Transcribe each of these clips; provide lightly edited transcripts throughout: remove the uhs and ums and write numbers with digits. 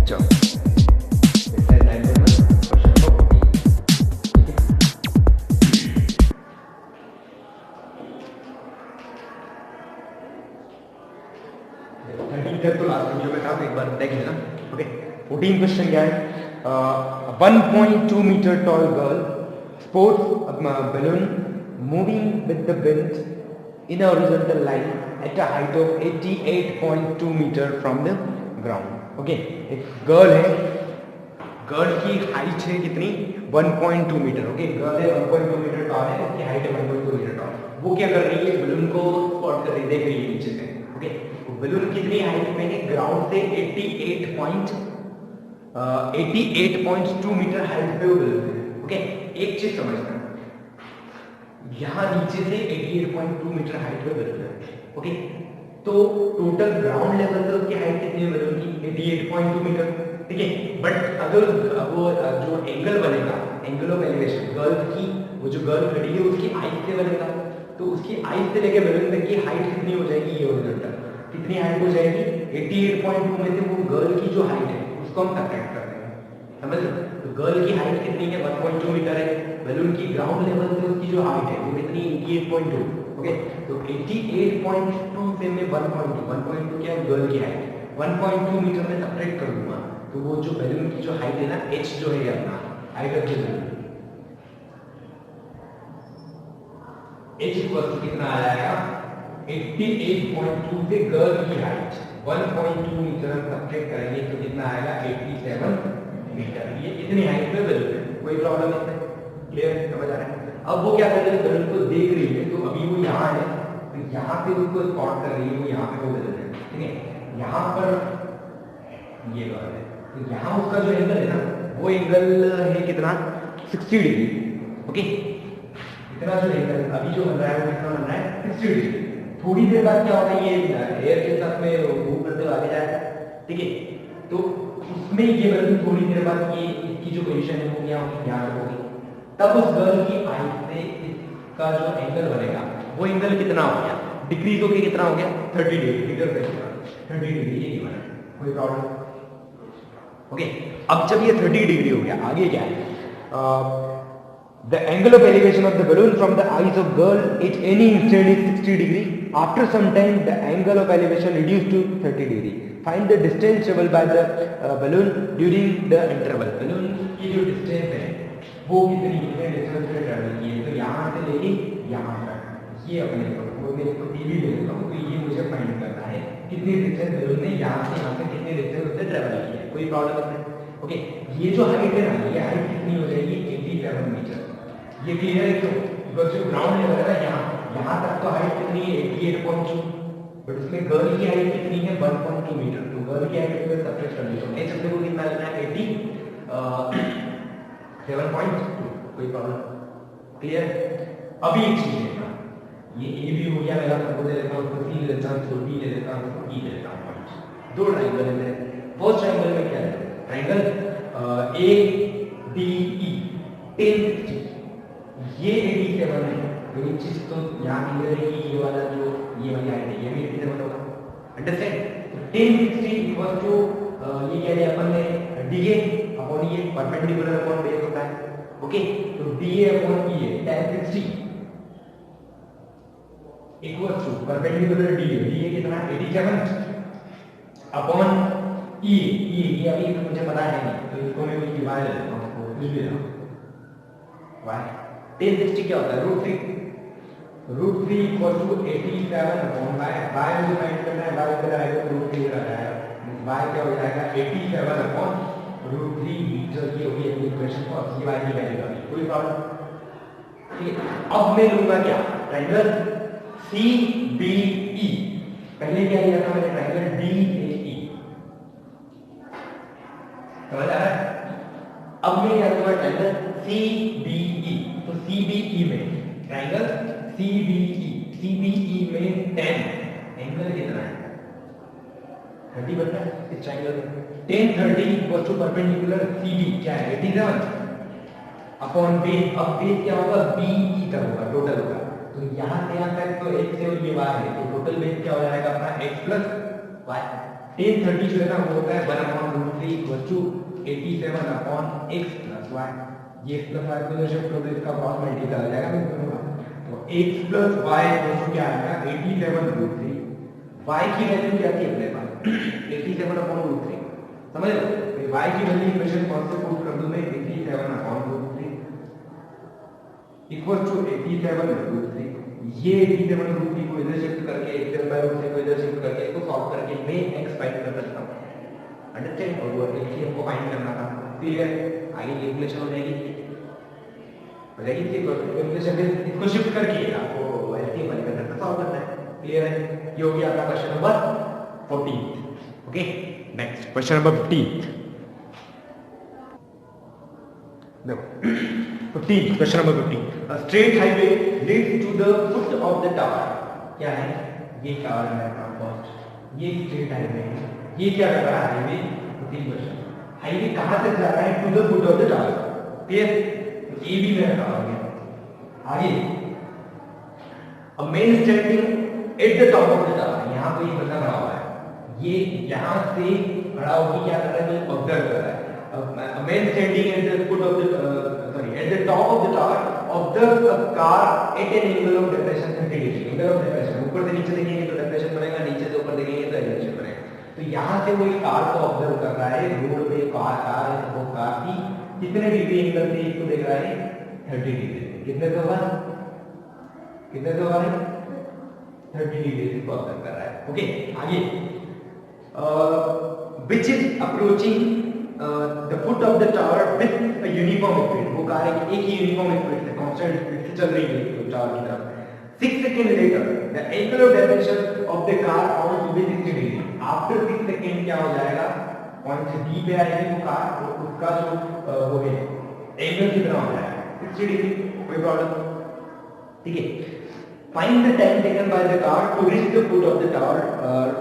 चलो exercise 9.1 question number 14 तक तो लास्ट वीडियो में था, एक बार देख लेना। ओके 14 क्वेश्चन क्या है? 1.2 मीटर tall girl sports a balloon moving with the wind in a horizontal line at a height of 88.2 meter from the ground। Okay एक गर्ल है, गर्ल की हाइट है कितनी? 1.2 मीटर। ओके गर्ल है 1.2 मीटर टॉल है, उसकी हाइट है 1.2 मीटर टॉल। वो क्या कर रही है? बलून को स्पॉट कर रही है, देख रही है नीचे से। ओके बलून कितनी हाइट पे है? ग्राउंड से 88.2 मीटर हाइट पे वो बलून है। ओके एक चीज समझना, यहाँ नीचे से 88.2 मीटर हाइट पे बलून है। ओके तो टोटल ग्राउंड लेवल से उसकी हाइट कितनी है बलून की? 88.2 मीटर। ठीक है बट अगर वो जो एंगल बनेगा, एंगल ऑफ एलिवेशन गर्ल की, वो जो गर्ल खड़ी है उसकी आइज से बनेगा, तो उसकी आइज से लेके बलून तक की हाइट कितनी हो जाएगी? ये हॉरिजॉन्टल कितनी हाइट हो जाएगी? 88.2 में से वो गर्ल की जो हाइट है उसको हम सब्ट्रैक्ट करते हैं, समझ लो। तो गर्ल की हाइट कितनी है? 1.2 मीटर है। बलून की ग्राउंड लेवल से उसकी जो हाइट है वो कितनी? 88.2। ओके तो 88.2 से मैं 1.2 क्या है? गर्ल की हाइट 1.2 मीटर में सब्ट्रैक्ट कर दूंगा, तो वो जो बलून की जो हाइट है ना, h जो है अपना height of the balloon, h equal to कितना आ जाएगा? 88.2 से गर्ल की हाइट 1.2 मीटर में सब्ट्रैक्ट करेंगे तो कितना आएगा? 87 मीटर। ये इतनी हाइट पे बलून है, कोई प्रॉब्लम नहीं है। क्लियर समझ आ रहा है? अब वो क्या कर रही है? बलून को देख रही है, तो अभी वो यहाँ है, तो यहाँ पे उसको स्पॉट कर रही है, वो यहाँ पे वो बलून है। ठीक है यहाँ पर ये बात है, तो यहाँ उसका जो एंगल है ना, वो एंगल है कितना? 60 डिग्री। ओके इतना जो एंगल अभी जो बन रहा है वो कितना बन रहा है? 60 डिग्री। थोड़ी देर बाद क्या होगा? ये एयर के साथ में मूव करते हुए आगे जाएगा। ठीक है तो उसमें ये बलून थोड़ी देर बाद ये इसकी जो पोजीशन है वो यहाँ पे होगी, तब उस गर्ल की हाइट से इसका जो एंगल बनेगा वो एंगल कितना हो गया? डिक्रीज होके कितना हो गया? 30 डिग्री। 30 डिग्री ये बना, कोई प्रॉब्लम? ओके अब जब ये 30 डिग्री हो गया, आगे क्या है? The angle of elevation of the balloon from the eyes of girl at any instant is 60 degree. After some time, the angle of elevation reduced to 30 degree. Find the distance traveled by the balloon during the interval. Balloon की जो distance है वो कितनी distance पे travel की है? तो यहाँ से लेके यहाँ तक ये अपने वो मैं इसको टीवी ले लेता हूँ, तो ये मुझे फाइंड करना है कितनी डिस्टेंस बलून ने यहाँ से कितनी डिस्टेंस से ट्रेवल की है। कोई प्रॉब्लम नहीं। ओके ये जो हाइट है ना, ये हाइट कितनी हो जाएगी? 87 मीटर। ये क्लियर है? क्यों? बिकॉज जो ग्राउंड लेवल है ना, यहाँ तक तो हाइट कितनी है? 88.2, बट उसमें गर्ल की हाइट कितनी है? 1.2 मीटर। तो गर्ल की हाइट को सब्ट्रैक्ट कर लीजिए, नेक्स्ट अपने को कितना लेना है? 87.2। कोई प्रॉब्लम? क्लियर? अभी एक चीज है, ये ए भी हो गया, मैं सबको दे देता हूँ, उसको सी ले लेता हूँ, उसको बी ले लेता हूँ, उसको ई ले लेता हूँ। दो ट्रायंगल है। फर्स्ट ट्रायंगल में क्या है? ट्रायंगल ए डी ई 1060, ये 87 है। तो ये चीज तो यहाँ क्लियर है कि ये वाला जो ये वाली हाइट है ये भी 87 होगा। अंडरस्टैंड? तो 1060 इक्वल टू ये क्या लिया अपन ने? डीए अपॉन ये परपेंडिकुलर अपॉन बेस होता है। ओके तो डीए अपॉन ई है 1060 equal to perpendicular DA, DA कितना? 87 अपॉन ई, ये अभी मुझे पता है नहीं, तो इसको मैं कोई वाई ले लेता हूँ, इसको कुछ भी ले लो। वाई 1060 क्या होता है? √3 equal to 87 upon y. Y मुझे फाइंड करना है, वाई इधर आएगा तो √3 इधर आ जाएगा। वाई क्या हो जाएगा? 87 अपॉन √3 मीटर। ये होगी अपनी इक्वेशन को। अब ये वाई की वैल्यू आ गई, कोई प्रॉब्लम? ठीक है अब मैं लूंगा क्या? Triangle C B E. पहले क्या लिया था मैंने? Triangle D A E. समझ आ रहा है? अब मैं क्या लूंगा? Triangle C B E. तो सी बी ई में ट्रायंगल सी बी ई में 10 एंगल कितना है? 30 बनता है इस ट्रायंगल में। 10 30 equal to perpendicular C B क्या है? 87 अपॉन बेस। अब बेस क्या होगा? बी ई तक होगा, टोटल होगा। तो यहाँ से यहाँ तक तो x से और ये y है, तो टोटल बेस क्या हो जाएगा अपना? x प्लस y tan 30 जो है ना वो होता है 1/√3 equal to 87/x plus y। ये x प्लस y को इधर शिफ्ट कर दो, इसका क्रॉस मल्टीप्लाई आ जाएगा तो x plus y equal to क्या आएगा 87/√3। y की वैल्यू क्या थी अपने पास 87/√3, समझ लो। तो y की वैल्यू इक्वेशन कौन से पुट कर दूं मैं 87/√3 इक्वल टू 87/√3। ये 87/√3 को इधर शिफ्ट करके 87/√3 को इधर शिफ्ट करके इसको सॉल्व करके मैं x फाइंड कर सकता हूं। अंडरस्टैंड? और वो x हमको फाइंड करना था, क्लियर? आगे कैलकुलेशन हो जाएगी कैलकुलेशन इसको शिफ्ट करके आपको एलसीएम फाइंड करना सॉल्व करना है, क्लियर है? ये हो गया आपका question number 14। Okay, next question number 15। देखो 15 question number 15, a straight highway leads to the foot of the tower। क्या है ये टावर है अपना फर्स्ट, ये स्ट्रेट हाईवे है। ये क्या कर रहा है हाईवे 15 क्वेश्चन, हाईवे कहां तक जा रहा है to the foot of the tower, clear? ये भी मेरा टावर है। आगे a man standing at the top of the tower, यहां पे ये बंदा खड़ा हुआ है, ये यहां से खड़ा होकर क्या कर रहा है ऑब्जर्व कर रहा है। a man standing at the foot of the at the top of the tower observes a car at an angle of depression 30 degree। angle of depression ऊपर से नीचे देखेंगे तो depression बनेगा, नीचे से ऊपर देखेंगे तो elevation बनेगा। तो यहाँ से वो एक कार को ऑब्जर्व कर रहा है, रोड पे कार वो कार की कितने डिग्री एंगल से इसको देख रहा है 30 डिग्री से। कितने से होगा 30 डिग्री से ऑब्जर्व कर रहा है। ओके, आगे which is approaching the foot of the tower with a uniform speed। वो कार एक ही यूनिफॉर्म स्पीड से कांस्टेंट स्पीड से चल रही है तो टावर की तरफ। 6 second later the angle of depression of the car found to be 60 degree। After 6 second क्या हो जाएगा, पॉइंट से डी पे आएगी वो कार और उसका जो वो है एंगल कितना हो जाएगा 60 डिग्री। कोई प्रॉब्लम? ठीक है। Find the time taken by the car to reach the foot of the tower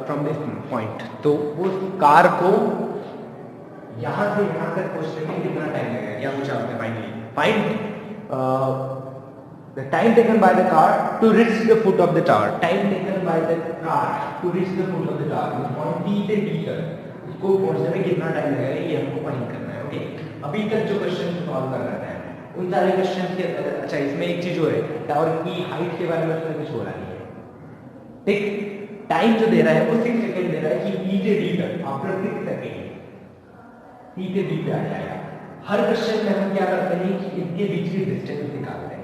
from this point। तो वो कार को यहां से यहां तक पहुंचने में कितना टाइम लगेगा, क्या पूछा आपने finally? Find the time taken by the car to reach the foot of the tower। time taken by the car to reach the foot of the tower point D से डी तक उसको पहुंचने में कितना टाइम लगेगा ये हमको find करना है। ओके, अभी तक जो क्वेश्चन सॉल्व कर रहा है उन सारे क्वेश्चन के अच्छा इसमें एक चीज हो रही है, टावर की हाइट के बारे में उसमें कुछ हो रहा नहीं है। ठीक, टाइम जो दे रहा है वो 6 सेकंड दे रहा है कि ई से डी तक आफ्टर 6 सेकंड ई से डी पे आ जाएगा। हर क्वेश्चन में हम क्या करते हैं कि इनके बीच की डिस्टेंस निकालते हैं।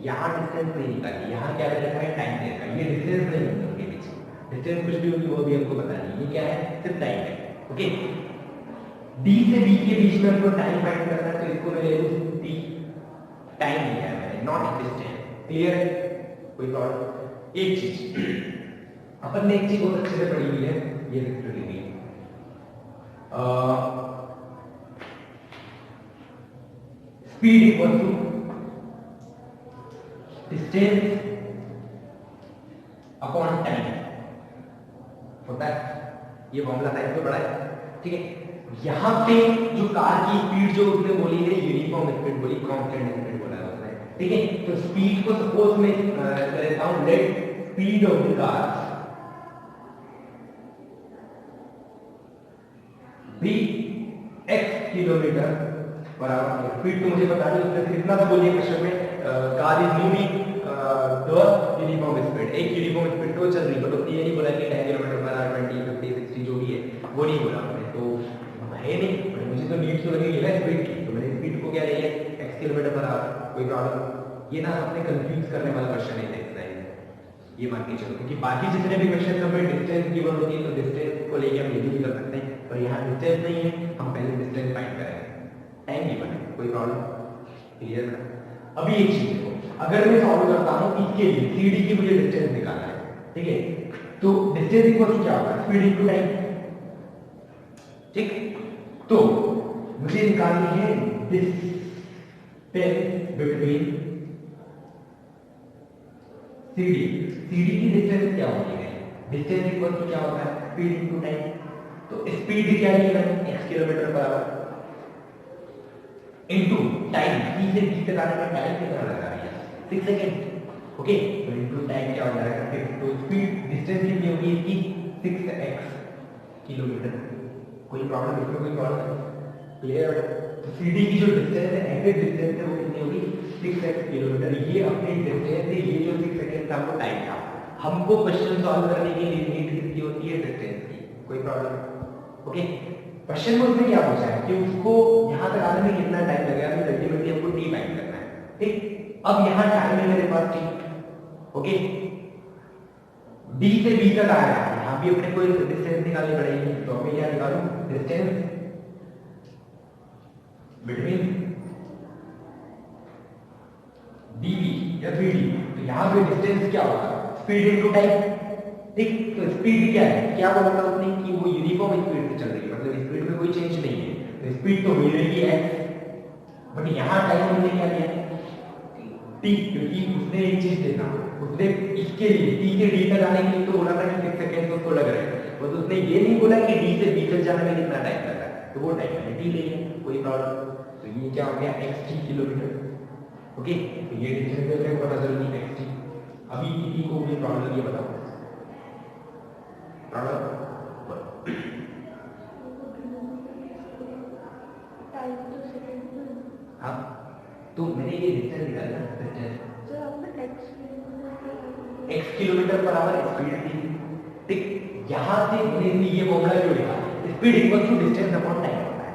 यहाँ डिस्टेंस नहीं निकाली, यहाँ क्या लिखा है टाइम देखा, ये डिस्टेंस नहीं है उनके बीच। डिस्टेंस कुछ भी होगी वो भी हमको पता नहीं, ये क्या है सिर्फ टाइम है। ओके, डी से बी के बीच में हमको टाइम फाइंड करना है तो इसको मैं ले लूं टी, टाइम लिया है मैंने नॉट डिस्टेंस। क्लियर है? कोई प्रॉब्लम? एक चीज अपन ने एक चीज बहुत अच्छे से पढ़ी हुई है, ये लिख ली speed equal to distance upon time होता है। ये फॉर्मूला टाइम पे पढ़ा है, ठीक है? यहां पे जो कार की स्पीड जो उसने बोली है यूनिफॉर्म स्पीड बोली, कांस्टेंट स्पीड बोला है उसने, ठीक है? तो स्पीड को सपोज मैं लेता हूं let speed of the car be x kilometre per hour. Speed तो मुझे पता नहीं, उसने कितना तो बोलिए क्वेश्चन में car is moving the uniform speed, एक यूनिफॉर्म स्पीड तो चल रही, बट उसने ये नहीं बोला कि 10 किलोमीटर पर आवर 20 50 60 जो भी है वो नहीं बोला उसने। तो है नहीं, बट मुझे तो नीड तो लगेगी ना स्पीड की, तो मैंने स्पीड को क्या लिया x किलोमीटर पर आवर। कोई प्रॉब्लम? ये ना आपने कंफ्यूज करने वाला क्वेश्चन है एक्सरसाइज, ये मान के चलो, क्योंकि बाकी जितने भी क्वेश्चन में डिस्टेंस गिवन होती है तो डिस्टेंस को लेके हम ये भी कर सकते हैं, पर यहाँ डिस्टेंस नहीं है, हम पहले डिस्टेंस फाइंड करेंगे, टाइम गिवन है। कोई प्रॉब्लम? क्लियर? अभी एक चीज देखो, अगर मैं सॉल्व करता हूं इसके लिए CD की मुझे डिस्टेंस निकालना है, ठीक है? तो डिस्टेंस इक्वल टू क्या होगा, स्पीड इनटू टाइम, ठीक? तो मुझे निकालनी है डिस्टेंस बिटवीन CD की डिस्टेंस क्या होगी है, डिस्टेंस इक्वल टू क्या होता है स्पीड इनटू टाइम। तो स्पीड क्या लिया मैंने x kilometre per our into time, c से b तक आने का टाइम कितना लगा है 6 सेकंड। ओके, तो इनटू टाइम क्या हो जाएगा, तो स्पीड डिस्टेंस कितनी होगी इसकी 6x किलोमीटर। कोई प्रॉब्लम इसमें, कोई प्रॉब्लम क्लियर? तो CD की जो डिस्टेंस है, एक्चुअल डिस्टेंस है, वो कितनी होगी 6x किलोमीटर। ये अपनी डिस्टेंस है, ये जो 6 सेकंड का आपको टाइम था। हमको क्वेश्चन सॉल्व करने के लिए नीड कितनी होती है, डिस्टेंस की। कोई प्रॉब्लम? ओके, क्वेश्चन में उसने क्या पूछा है कि उसको यहाँ तक आने में कितना टाइम लगेगा, तो अल्टीमेटली हमको t फाइंड करना है। ठीक, अब यहाँ टाइम है मेरे पास t। ओके, D से B तक आया, यहाँ भी अपने को डिस्टेंस निकालनी पड़ेगी। तो मैं क्या निकालूं, डिस्टेंस बिटवीन DB या 3D। तो यहाँ पे डिस्टेंस क्या होगा, स्पीड इनटू टाइम। ठीक, तो स्पीड क्या है, क्या बोला था उसने कि वो यूनिफॉर्म स्पीड से चल रही है, मतलब स्पीड में कोई चेंज नहीं है। तो स्पीड तो मिल रही है x, बट यहाँ टाइम हमने क्या लिया t, क्योंकि उसने एक चीज देखा, उसने इसके लिए t से d तक आने के लिए तो बोला था कि 6 सेकंड उसको लग रहे हैं, और तो उसने ये नहीं बोला कि d से b तक जाने में कितना टाइम लगा है, तो वो टाइम मैंने t ले लिया। कोई प्रॉब्लम? तो ये क्या हो गया, xt किलोमीटर। ओके, तो ये डिस्टेंस मेरे को पता चल गई xt। अभी t को भी प्रॉब्लम ये बताओ, प्रॉब्लम हाँ, तो मैंने ये डिस्टेंस निकाला, distance x kilometre per hour speed थी। ठीक, यहां से मैंने ये फॉर्मूला जो लिखा, speed equal to distance upon time होता है।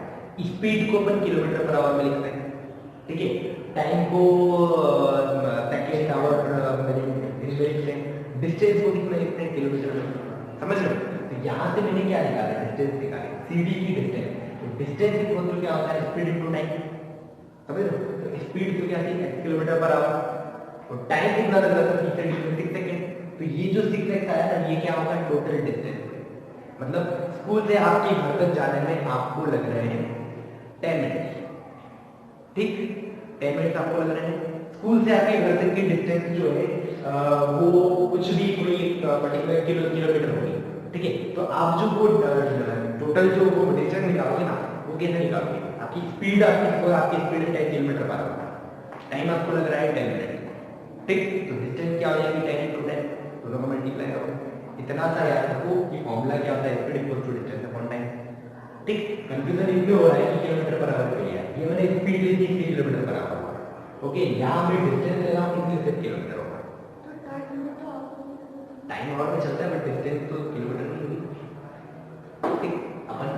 स्पीड को अपन किलोमीटर पर आवर में लिखते हैं, ठीक है, टाइम को सेकंड आवर मिनट लिखते हैं, डिस्टेंस को कितना लिखते हैं, किलोमीटर में। समझ लो, तो यहां से मैंने क्या निकाला, डिस्टेंस निकाली, CD की डिस्टेंस। तो डिस्टेंस इक्वल टू क्या होता है, स्पीड इनटू टाइम। समझ लो, तो स्पीड तो क्या थी, x किलोमीटर पर आवर, और टाइम कितना लग रहा था, 6 सेकंड। तो ये जो 6x आया ना, ये क्या होगा, टोटल डिस्टेंस। मतलब स्कूल से आपके घर तक जाने में आपको लग रहे हैं 10 मिनट। ठीक, 10 मिनट आपको लग रहे हैं। स्कूल से आपके घर तक की डिस्टेंस जो है वो कुछ भी कोई पर्टिकुलर किलोमीटर होगी। ठीक है, तो आप जो वो टोटल जो वो डिस्टेंस निकालोगे ना, वो कैसे निकालोगे, आपकी स्पीड, आपकी speed 10 kilometre per our, time आपको लग रहा है 10 मिनट। ठीक, तो डिस्टेंस क्या हो जाएगी, 10 × 10, दोनों को मल्टीप्लाई करो। इतना सा याद रखो कि फॉर्मूला क्या होता है, speed equal to distance upon time. ठीक, कंफ्यूजन इसमें हो रहा है कि किलोमीटर पर आवर पे लिया, ये मैंने स्पीड ली थी 6 किलोमीटर पर आवर। ओके, यहाँ पे डिस्टेंस ले रहा हूँ 6 किलोमीटर होगा, टाइम आवर में चलता है, बट डिस्टेंस तो किलोमीटर में होगी। ठीक, अपन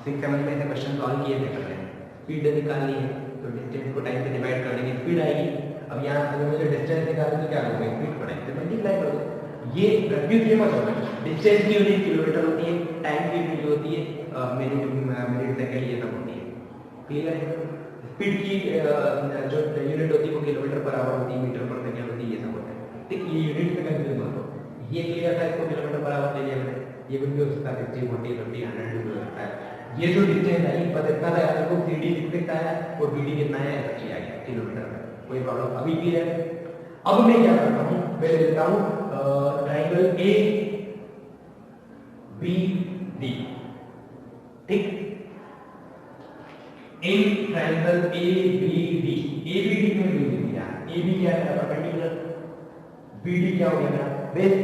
6-7 में से क्वेश्चन सॉल्व किए थे पहले, स्पीड निकाल ली है, तो डिस्टेंस को टाइम से डिवाइड कर देंगे, स्पीड आएगी। अब यहाँ अगर मुझे डिस्टेंस निकालना तो क्या होगा, स्पीड को टाइम से मल्टीप्लाई कर दो। ये कंफ्यूज ये मत होना, डिस्टेंस की यूनिट किलोमीटर होती है, टाइम की यूनिट होती है मिनट सेकंड, ये सब होती है। क्लियर है? स्पीड की जो यूनिट होती है वो किलोमीटर पर आवर होती है, मीटर पर सेकंड होती है, ये सब होता है। ठीक, ये यूनिट में कंफ्यूज मत हो। ये क्लियर था, इसको किलोमीटर पर आवर ले लिया मैंने, ये भी हो सकता है 50, 40, 50, 100 भी हो सकता है। ये जो डिस्टेंस है, पता इतना था यार को, CD कितना है और BD कितना है, ऐसा आ गया किलोमीटर में। कोई प्रॉब्लम? अभी क्लियर है? अब मैं क्या करता हूँ, मैं लेता हूँ ट्राइंगल ABD। ठीक, इन ट्राइंगल ABD, ABD में भी दिया, AB क्या है, परपेंडिकुलर, BD क्या हो गया बेस,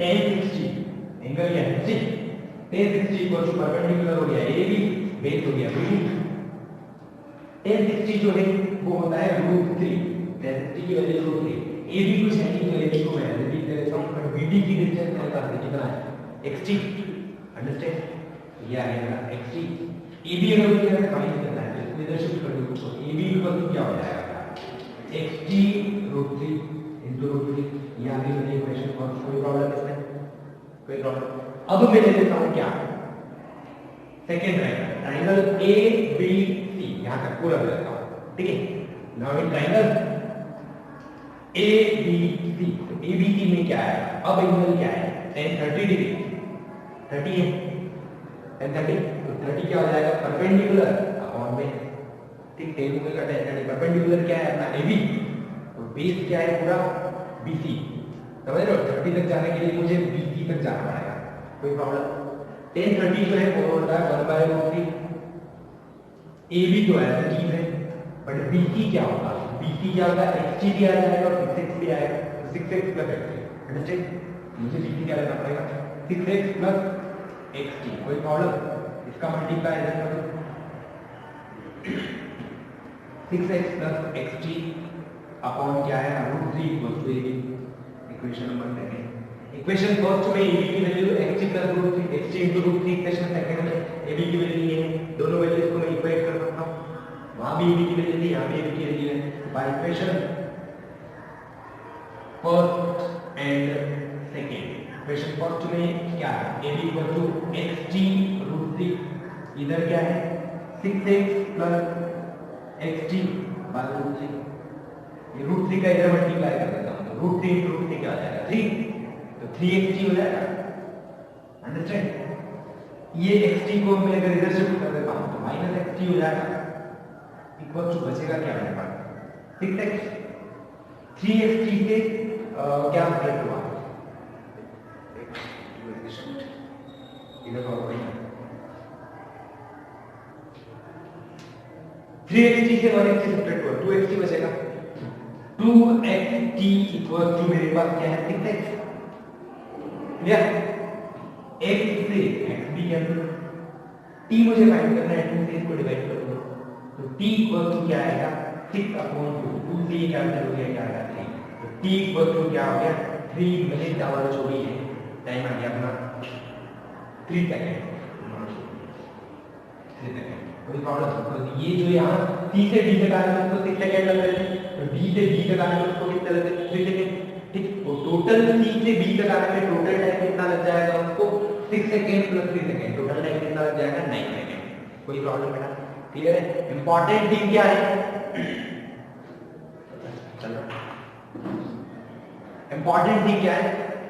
1060 एंगल क्या है 1060 इक्वल टू परपेंडिकुलर हो गया AB, बेस हो गया BD। 1060 जो है वो होता है √3, 1060 की वैल्यू √3। AB को सेंटी की वैल्यू को मैं रिपीट कर देता हूं, पर BD की डिस्टेंस मेरे पास कितना है, xt। अंडरस्टैंड? ये आ गया xt। AB अगर मुझे फाइंड करना है तो इधर शिफ्ट कर दो, तो AB इक्वल टू क्या हो जाएगा, xt √3 √3। ये आ गई मेरी इक्वेशन। और कोई प्रॉब्लम इसमें, कोई प्रॉब्लम? अब मैं ले लेता हूं क्या, सेकेंड ट्राइंगल ABC, यहां तक पूरा ले लेता हूं। ठीक है, नाउ इन ट्राइंगल ABC, तो ABC में क्या है, अब एंगल क्या है, 1030 डिग्री, 30 है, 1030, तो 30 क्या हो जाएगा, परपेंडिकुलर अपॉन बेस। ठीक, 10 को कट है, परपेंडिकुलर क्या है अपना AB, तो बेस क्या है पूरा BC। समझ रहे हो, 30 तक जाने के लिए मुझे BC तक जाना पड़ेगा। कोई प्रॉब्लम? 1030 जो है वो होता है 1/√3। AB जो है वो चीज है, बट BC क्या होगा, BC क्या होगा, xt भी आ जाएगा और 6x भी आएगा, तो 6x + xt। अंडरस्टैंड? मुझे BC क्या लेना पड़ेगा, 6x + xt, कोई प्रॉब्लम? इसका मल्टीप्लाई इधर कर दो 6x प्लस xt अपॉन क्या है √3 equal to ab, equation number second. Equation first में ab की value xt plus √3 xt into √3, equation second में ab की वैल्यू ये है, दोनों वैल्यूज को मैं इक्वेट कर सकता हूं, वहां भी ab की वैल्यू थी, यहां भी ab की वैल्यू है। By equation first and second, equation first में क्या है ab इक्वल टू xt √3, इधर क्या है 6x प्लस xt बाय √3, ये √3 का इधर मल्टीप्लाई कर देता हूं तो √3 into √3 क्या आ जाएगा 3, तो 3xt हो जाएगा। अंडरस्टैंड? ये xt को मैं अगर इधर शिफ्ट कर देता हूं तो माइनस xt हो जाएगा, इक्वल टू बचेगा क्या मेरे पास 6x, 3xt से क्या सब्ट्रैक्ट हुआ इधर और वही 3xt से 1xt सब्ट्रैक्ट हुआ 2xt बचेगा, 2xt इक्वल टू मेरे पास क्या है 6x, क्लियर? x से x भी कैंसिल, t मुझे फाइंड करना है 2 से इसको डिवाइड कर दो तो t इक्वल टू क्या आएगा 6 अपॉन 2 से कैंसिल हो गया क्या आएगा 3, तो t इक्वल टू क्या हो गया 3 मिनट आवर जो भी है टाइम आ गया अपना 3 सेकंड, कोई प्रॉब्लम? तो ये जो यहाँ c से d तक आने में उसको 6 सेकंड लग रहे थे, तो d से b तक आने में उसको कितना लगे 3 सेकंड, ठीक? तो टोटल c से b तक आने में टोटल टाइम कितना लग जाएगा उसको 6 second plus 3 second, total time कितना लग जाएगा 9 सेकंड। कोई प्रॉब्लम बेटा? क्लियर है? इंपॉर्टेंट थिंग क्या है, चलो इंपॉर्टेंट थिंग क्या है,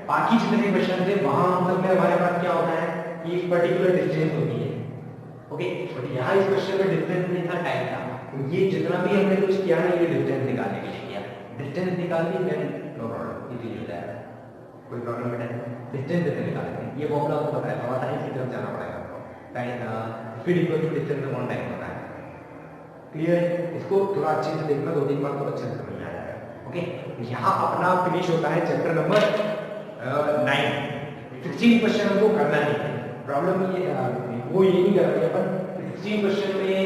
बाकी जितने क्वेश्चन थे वहां मतलब में हमारे पास क्या होता है कि एक पर्टिकुलर डिस्टेंस होती है, ओके? बट यहाँ इस क्वेश्चन में डिस्टेंस नहीं था, टाइम था, तो ये जितना भी हमने कुछ किया ना ये डिस्टेंस निकालने के लिए किया, डिस्टेंस निकाल दी देन नो प्रॉब्लम, इजी हो जाएगा, कोई प्रॉब्लम बेटा? डिस्टेंस कैसे निकालेंगे ये फॉर्मूला आपको पता है, थोड़ा साइंस की तरफ जाना पड़ेगा आपको, time speed equal to distance upon time होता है, क्लियर है? इसको थोड़ा अच्छे से देखना, 2-3 बार तो अच्छे से समझ में आ जाएगा, ओके? यहाँ अपना फिनिश होता है चैप्टर नंबर 9, 16 क्वेश्चन हमको करना है, प्रॉब्लम ये वो ये नहीं कर रहे अपन 16 क्वेश्चन में